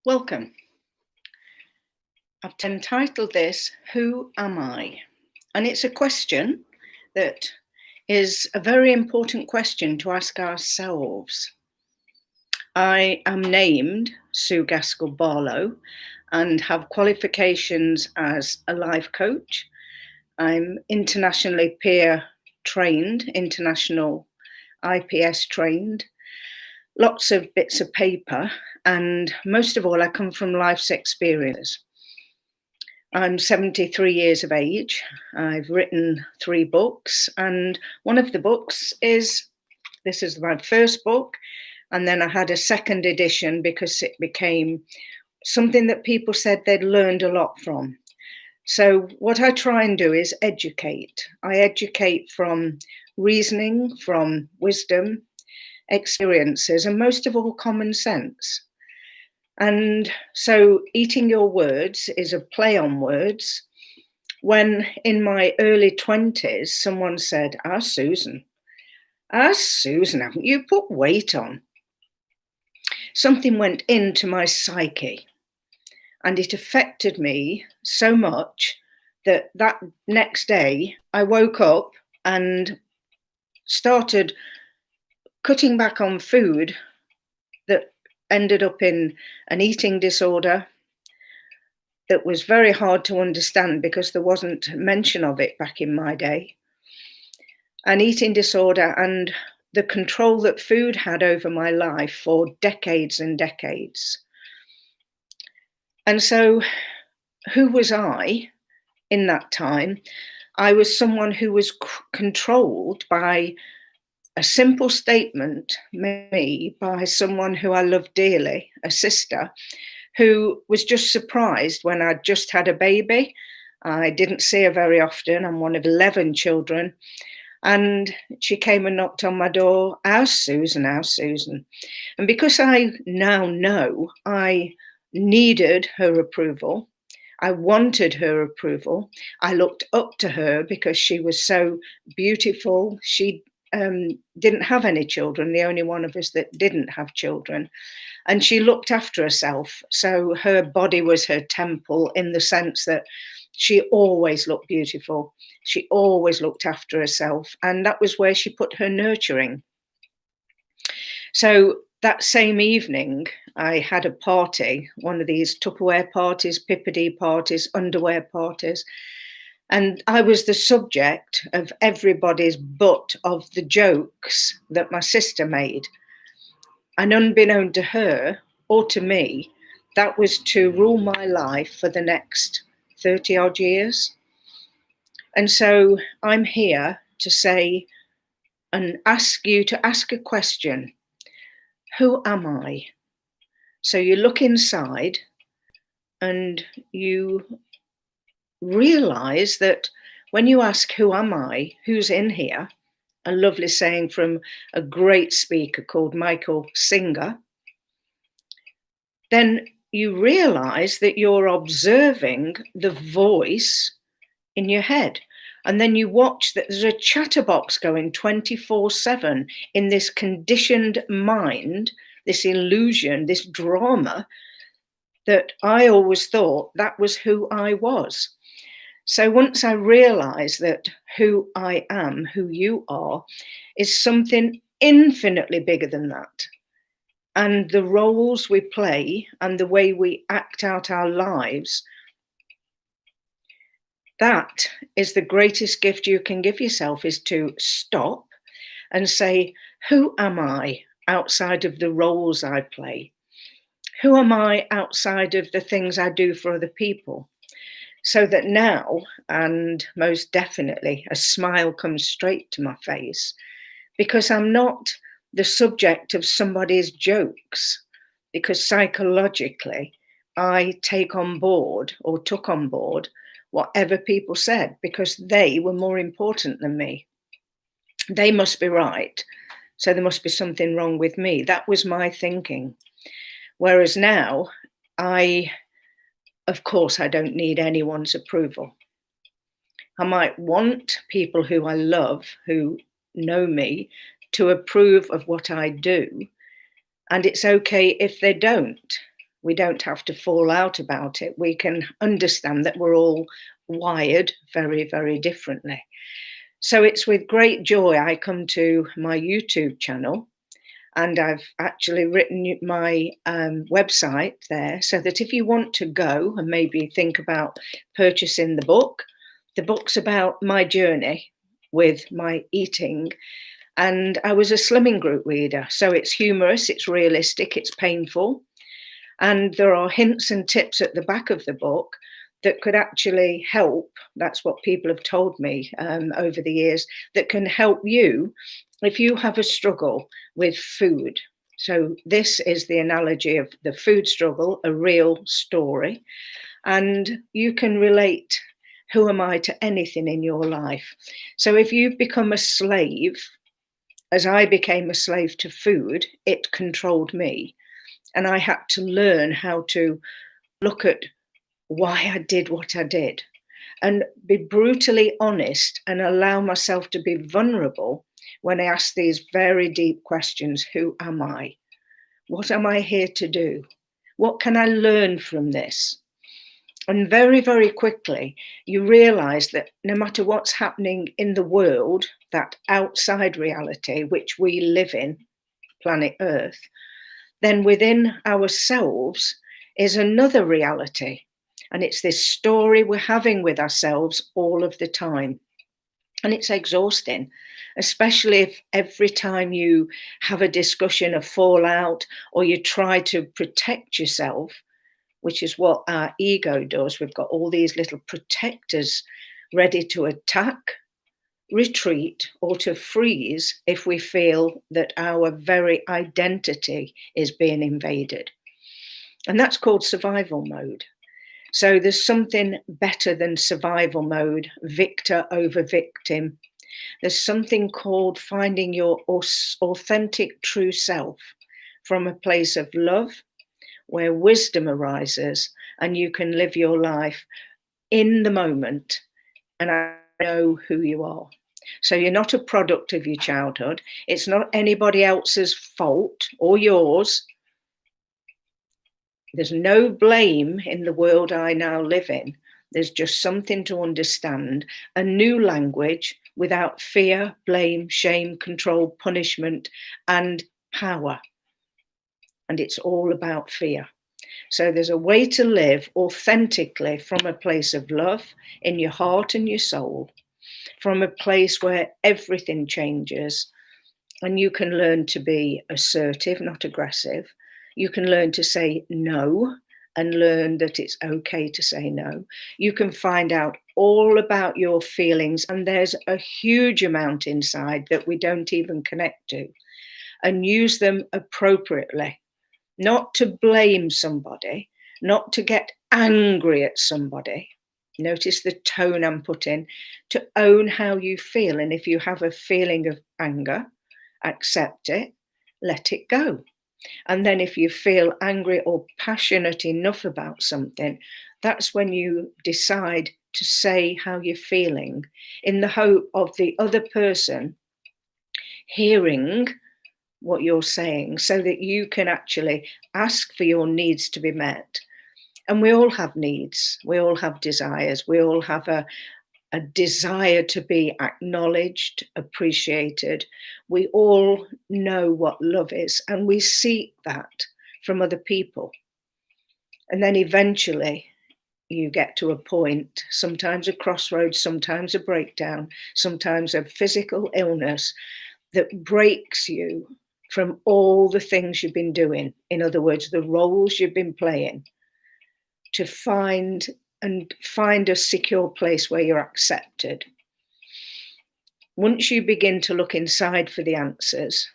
Welcome. I've entitled this, Who Am I? And it's a question that is a very important question to ask ourselves. I am named Sue Gaskell Barlow and have qualifications as a life coach. I'm internationally peer trained, international IPS trained, lots of bits of paper, and most of all, I come from life's experiences. I'm 73 years of age. I've written 3 books, and one of the books this is my first book, and then I had a second edition because it became something that people said they'd learned a lot from. So what I try and do is educate. I educate from reasoning, from wisdom, experiences, and most of all, common sense. And so Eating Your Words is a play on words. When in my early 20s, someone said, Susan, haven't you put weight on? Something went into my psyche and it affected me so much that next day I woke up and started cutting back on food that ended up in an eating disorder that was very hard to understand because there wasn't mention of it back in my day. An eating disorder and the control that food had over my life for decades and decades. And so who was I in that time? I was someone who was controlled by a simple statement made by someone who I loved dearly, a sister, who was just surprised when I'd just had a baby. I didn't see her very often. I'm one of 11 children. And she came and knocked on my door, how's Susan? And because I now know I needed her approval, I wanted her approval, I looked up to her because she was so beautiful. She didn't have any children, the only one of us that didn't have children. And she looked after herself. So her body was her temple in the sense that she always looked beautiful. She always looked after herself. And that was where she put her nurturing. So that same evening, I had a party, one of these Tupperware parties, Pippity parties, underwear parties. And I was the subject of everybody's butt of the jokes that my sister made. And unbeknown to her or to me, that was to rule my life for the next 30 odd years. And so I'm here to say and ask you to ask a question. Who am I? So you look inside and you realize that when you ask, who am I? Who's in here? A lovely saying from a great speaker called Michael Singer. Then you realize that you're observing the voice in your head. And then you watch that there's a chatterbox going 24/7 in this conditioned mind, this illusion, this drama that I always thought that was who I was. So once I realized that who I am, who you are, is something infinitely bigger than that. And the roles we play and the way we act out our lives, that is the greatest gift you can give yourself, is to stop and say, who am I outside of the roles I play? Who am I outside of the things I do for other people? So that now, and most definitely, a smile comes straight to my face because I'm not the subject of somebody's jokes, because psychologically I take on board or took on board whatever people said because they were more important than me. They must be right, so there must be something wrong with me. That was my thinking. Whereas now, of course, I don't need anyone's approval. I might want people who I love, who know me, to approve of what I do. And it's okay if they don't. We don't have to fall out about it. We can understand that we're all wired very, very differently. So it's with great joy I come to my YouTube channel, and I've actually written my website there so that if you want to go and maybe think about purchasing the book's about my journey with my eating. And I was a Slimming Group reader, so it's humorous, it's realistic, it's painful. And there are hints and tips at the back of the book that could actually help. That's what people have told me over the years, that can help you if you have a struggle with food. So this is the analogy of the food struggle, a real story. And you can relate, who am I, to anything in your life. So if you've become a slave, as I became a slave to food, it controlled me. And I had to learn how to look at why I did what I did and be brutally honest and allow myself to be vulnerable when I ask these very deep questions. Who am I? What am I here to do? What can I learn from this? And very, very quickly, you realize that no matter what's happening in the world, that outside reality, which we live in, planet Earth, then within ourselves is another reality. And it's this story we're having with ourselves all of the time. And it's exhausting, especially if every time you have a discussion, a fallout, or you try to protect yourself, which is what our ego does. We've got all these little protectors ready to attack, retreat, or to freeze if we feel that our very identity is being invaded. And that's called survival mode. So there's something better than survival mode, victor over victim. There's something called finding your authentic true self from a place of love, where wisdom arises and you can live your life in the moment and know who you are. So you're not a product of your childhood. It's not anybody else's fault or yours. There's no blame in the world I now live in. There's just something to understand, a new language without fear, blame, shame, control, punishment, and power. And it's all about fear. So there's a way to live authentically from a place of love in your heart and your soul, from a place where everything changes and you can learn to be assertive, not aggressive. You can learn to say no and learn that it's okay to say no. You can find out all about your feelings, and there's a huge amount inside that we don't even connect to, and use them appropriately. Not to blame somebody, not to get angry at somebody. Notice the tone I'm putting, to own how you feel. And if you have a feeling of anger, accept it, let it go. And then if you feel angry or passionate enough about something, that's when you decide to say how you're feeling in the hope of the other person hearing what you're saying so that you can actually ask for your needs to be met. And we all have needs, we all have desires, we all have a desire to be acknowledged, appreciated. We all know what love is, and we seek that from other people. And then eventually you get to a point, sometimes a crossroads, sometimes a breakdown, sometimes a physical illness that breaks you from all the things you've been doing. In other words, the roles you've been playing, to find a secure place where you're accepted. Once you begin to look inside for the answers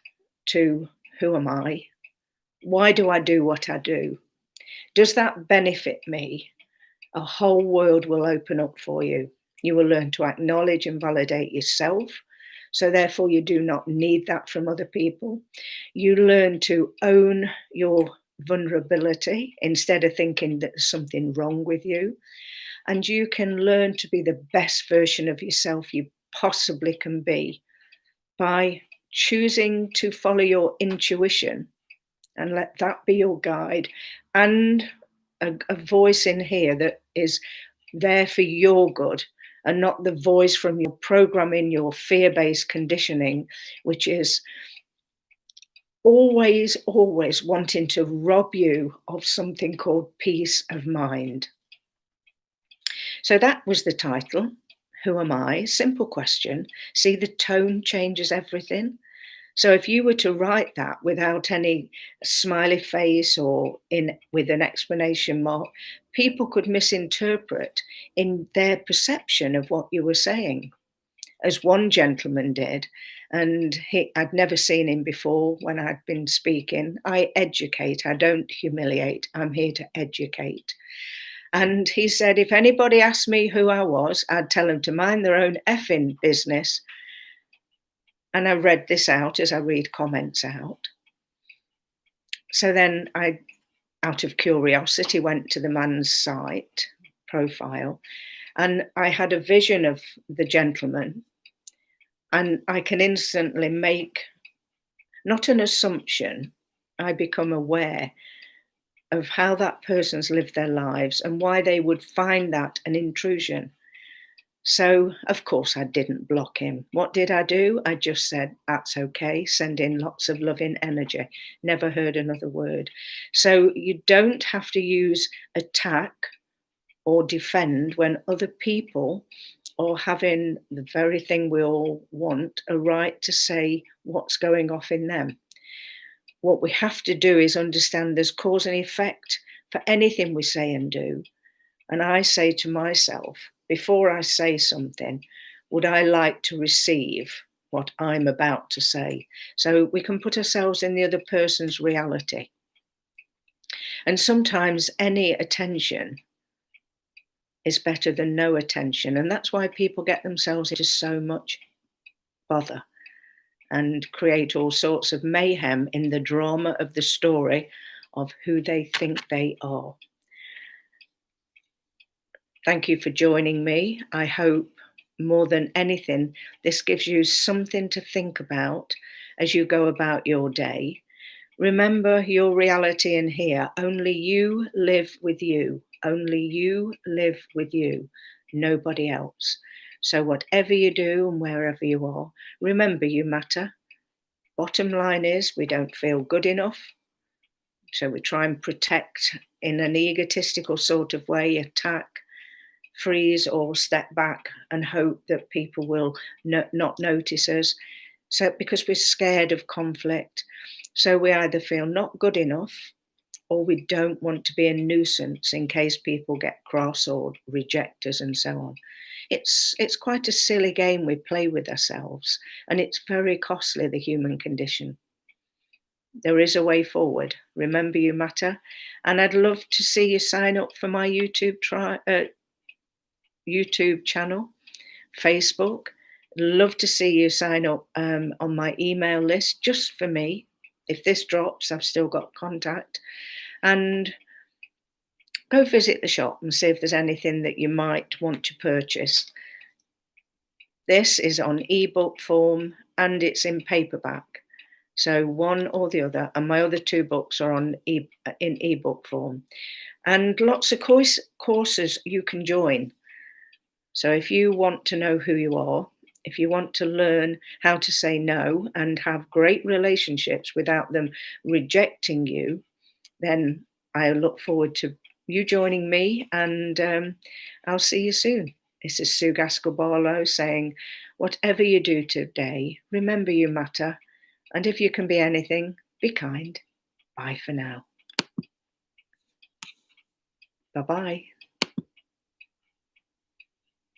to who am I? Why do I do what I do? Does that benefit me? A whole world will open up for you. You will learn to acknowledge and validate yourself. So therefore, you do not need that from other people. You learn to own your vulnerability instead of thinking that there's something wrong with you. And you can learn to be the best version of yourself you possibly can be by choosing to follow your intuition and let that be your guide, and a voice in here that is there for your good, and not the voice from your programming, your fear-based conditioning, which is always wanting to rob you of something called peace of mind. So that was the title. Who am I? Simple question. See, the tone changes everything. So if you were to write that without any smiley face or with an exclamation mark, people could misinterpret in their perception of what you were saying, as one gentleman did. And I'd never seen him before when I'd been speaking. I educate, I don't humiliate. I'm here to educate. And he said, if anybody asked me who I was, I'd tell them to mind their own effing business. And I read this out as I read comments out. So then I, out of curiosity, went to the man's site profile, and I had a vision of the gentleman, and I can instantly make not an assumption, I become aware of how that person's lived their lives and why they would find that an intrusion. So, of course, I didn't block him. What did I do? I just said, that's okay, send in lots of loving energy. Never heard another word. So you don't have to use attack or defend when other people are having the very thing we all want, a right to say what's going off in them. What we have to do is understand there's cause and effect for anything we say and do. And I say to myself, before I say something, would I like to receive what I'm about to say? So we can put ourselves in the other person's reality. And sometimes any attention is better than no attention. And that's why people get themselves into so much bother and create all sorts of mayhem in the drama of the story of who they think they are. Thank you for joining me. I hope more than anything, this gives you something to think about as you go about your day. Remember your reality in here. Only you live with you. Only you live with you, nobody else. So whatever you do and wherever you are, remember you matter. Bottom line is we don't feel good enough. So we try and protect in an egotistical sort of way, attack, freeze or step back and hope that people will not notice us. So because we're scared of conflict. So we either feel not good enough or we don't want to be a nuisance in case people get cross or reject us and so on. It's quite a silly game we play with ourselves, and it's very costly, the human condition. There is a way forward. Remember you matter. And I'd love to see you sign up for my YouTube channel, Facebook. Love to see you sign up on my email list just for me. If this drops, I've still got contact. And go visit the shop and see if there's anything that you might want to purchase. This is on ebook form and it's in paperback. So one or the other, and my other two books are in ebook form. And lots of courses you can join. So if you want to know who you are, if you want to learn how to say no and have great relationships without them rejecting you, then I look forward to you joining me, and I'll see you soon. This is Sue Gaskell Barlow saying, whatever you do today, remember you matter. And if you can be anything, be kind. Bye for now. Bye-bye.